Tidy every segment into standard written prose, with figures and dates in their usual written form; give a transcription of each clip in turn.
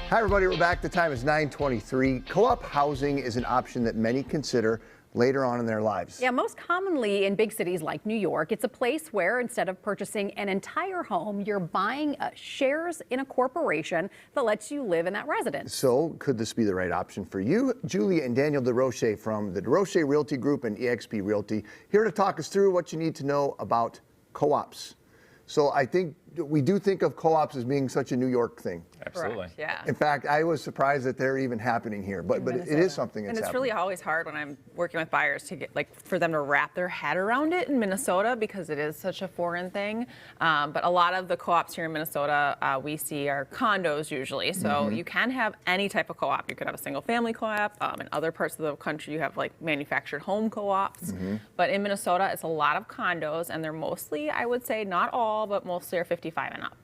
Hi everybody, we're back. The time is 9:23. Co-op housing is an option that many consider later on in their lives. Yeah, most commonly in big cities like New York, it's a place where instead of purchasing an entire home, you're buying shares in a corporation that lets you live in that residence. So could this be the right option for you? Julia and Daniel DeRoche from the DeRoche Realty Group and eXp Realty here to talk us through what you need to know about co-ops. So I think we do think of co-ops as being such a New York thing. Absolutely. Correct, yeah. In fact, I was surprised that they're even happening here, but it is something that's And it's happening. really always hard when I'm working with buyers to get, like, for them to wrap their head around it in Minnesota because it is such a foreign thing. But a lot of the co-ops here in Minnesota we see are condos usually. So you can have any type of co-op. You could have a single family co-op. In other parts of the country, you have like manufactured home co-ops. But in Minnesota, it's a lot of condos, and they're mostly, I would say, not all, but mostly are 55 and up.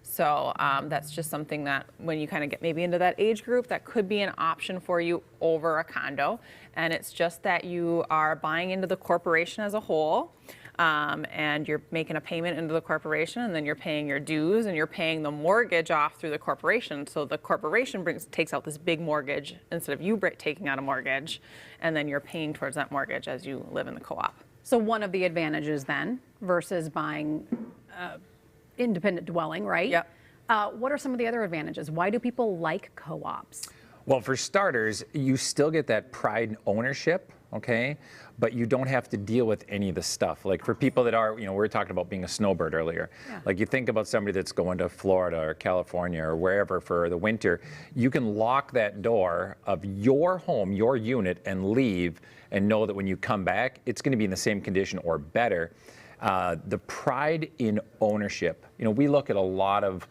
So that's just something that when you kind of get maybe into that age group, that could be an option for you over a condo. And it's just that you are buying into the corporation as a whole, and you're making a payment into the corporation, and then you're paying your dues, and you're paying the mortgage off through the corporation. So the corporation takes out this big mortgage instead of you taking out a mortgage, and then you're paying towards that mortgage as you live in the co-op. So one of the advantages then versus buying independent dwelling, right? Yep. What are some of the other advantages? Why do people like co-ops? Well, for starters, you still get that pride in ownership, okay? But you don't have to deal with any of the stuff. Like for people that are, we were talking about being a snowbird earlier. Yeah. Like you think about somebody that's going to Florida or California or wherever for the winter, you can lock that door of your home, your unit, and leave and know that when you come back, it's gonna be in the same condition or better. The pride in ownership. We look at a lot of,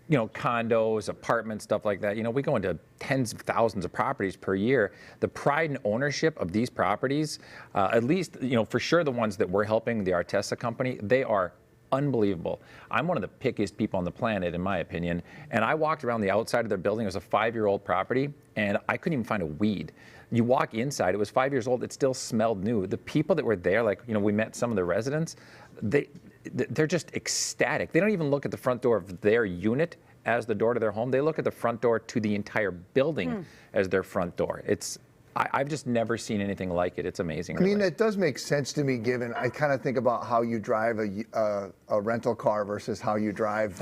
condos, apartments, stuff like that. We go into tens of thousands of properties per year. The pride and ownership of these properties, at least, for sure the ones that we're helping, the Artessa company, they are unbelievable. I'm one of the pickiest people on the planet, in my opinion. And I walked around the outside of their building. It was a 5-year-old property, and I couldn't even find a weed. You walk inside, it was 5 years old, it still smelled new. The people that were there, like, we met some of the residents, they're just ecstatic. They don't even look at the front door of their unit as the door to their home. They look at the front door to the entire building as their front door. I've just never seen anything like it. It's amazing. I mean, it does make sense to me, given I kind of think about how you drive a rental car versus how you drive,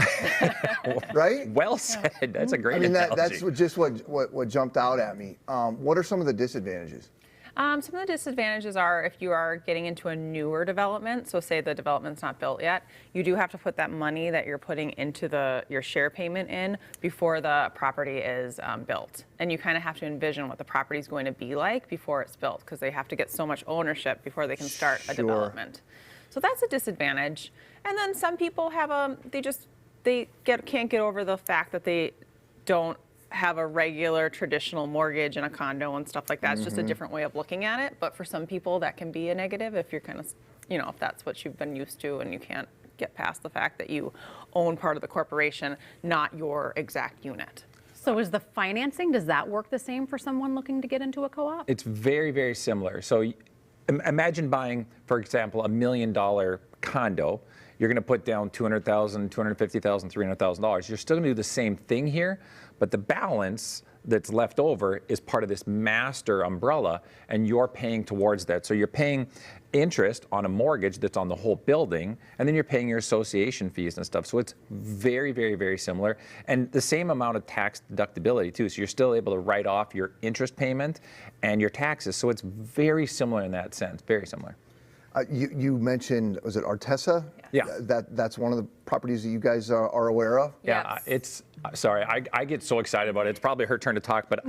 right? Well said. That's a great analogy. That's just what jumped out at me. What are some of the disadvantages? Some of the disadvantages are if you are getting into a newer development, so say the development's not built yet, you do have to put that money that you're putting into your share payment in before the property is built. And you kind of have to envision what the property is going to be like before it's built, because they have to get so much ownership before they can start a development. So that's a disadvantage. And then some people have can't get over the fact that they don't have a regular traditional mortgage in a condo and stuff like that. It's just a different way of looking at it. But for some people that can be a negative if you're kind of, if that's what you've been used to and you can't get past the fact that you own part of the corporation, not your exact unit. So is the financing, does that work the same for someone looking to get into a co-op? It's very, very similar. So imagine buying, for example, $1 million condo. You're going to put down $200,000, $250,000, $300,000. You're still going to do the same thing here, but the balance that's left over is part of this master umbrella, and you're paying towards that. So you're paying interest on a mortgage that's on the whole building, and then you're paying your association fees and stuff. So it's very, very, very similar, and the same amount of tax deductibility too. So you're still able to write off your interest payment and your taxes. So it's very similar in that sense, very similar. You mentioned, was it Artessa? Yeah. That's one of the properties that you guys are aware of? Yeah, it's, sorry, I get so excited about it. It's probably her turn to talk, but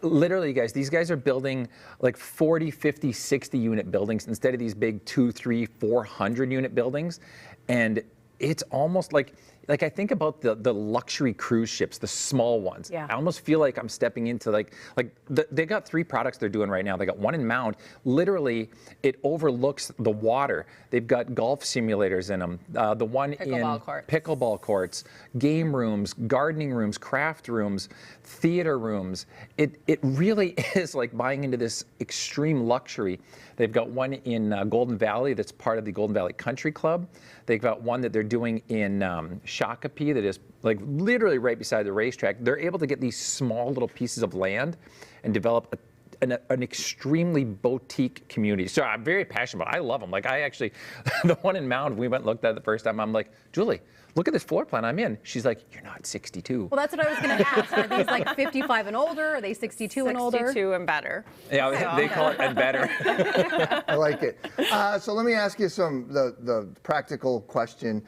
literally, guys, these guys are building like 40, 50, 60 unit buildings instead of these big 200, 300, 400 unit buildings. And it's almost like I think about the luxury cruise ships, the small ones. Yeah. I almost feel like I'm stepping into they got 3 products they're doing right now. They got one in Mount. Literally, it overlooks the water. They've got golf simulators in them. The one pickleball courts, game rooms, gardening rooms, craft rooms, theater rooms. It really is like buying into this extreme luxury. They've got one in Golden Valley that's part of the Golden Valley Country Club. They've got one that they're doing in Shakopee that is like literally right beside the racetrack, they're able to get these small little pieces of land and develop an extremely boutique community. So I'm very passionate about it. I love them. Like I actually, the one in Mound, we went and looked at it the first time. I'm like, Julie, look at this floor plan I'm in. She's like, you're not 62. Well, that's what I was going to ask. Are these like 55 and older? Are they 62 and older? 62 and better. Yeah, they call it and better. I like it. So let me ask you the practical question.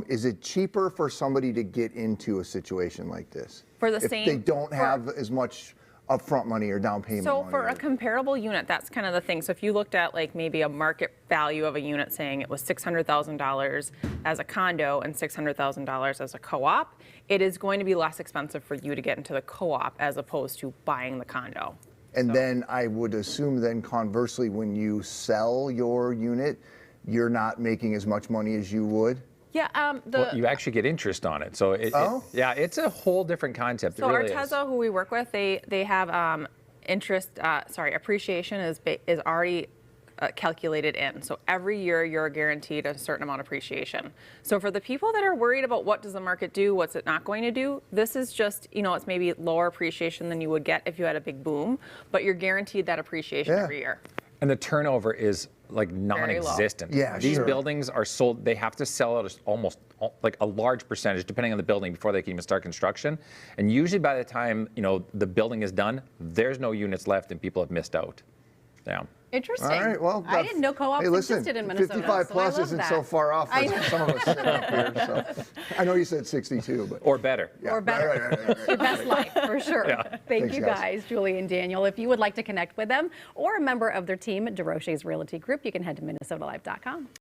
Is it cheaper for somebody to get into a situation like this? For the if same- they don't have as much upfront money or down payment So money? for a comparable unit, that's kind of the thing. So if you looked at like maybe a market value of a unit saying it was $600,000 as a condo and $600,000 as a co-op, it is going to be less expensive for you to get into the co-op as opposed to buying the condo. And then I would assume then conversely, when you sell your unit, you're not making as much money as you would? Yeah, Well, you actually get interest on it. So it's a whole different concept. So it really is. Artessa, who we work with, they have appreciation is already calculated in. So every year you're guaranteed a certain amount of appreciation. So for the people that are worried about what does the market do, what's it not going to do, this is just, it's maybe lower appreciation than you would get if you had a big boom, but you're guaranteed that appreciation every year. And the turnover is like non-existent. Yeah, These sure. buildings are sold, they have to sell out almost like a large percentage, depending on the building, before they can even start construction. And usually by the time, the building is done, there's no units left and people have missed out. Yeah. Interesting. All right, well, I didn't know co-ops hey, listen, existed in Minnesota. 55 so plus I love isn't that. so far off I for some of us sitting up here. So. I know you said 62, but Or better. yeah, Or better. right. Your best life, for sure. Thank Thanks, you guys. guys, Julie and Daniel. If you would like to connect with them or a member of their team at DeRoche's Realty Group, you can head to minnesotalife.com.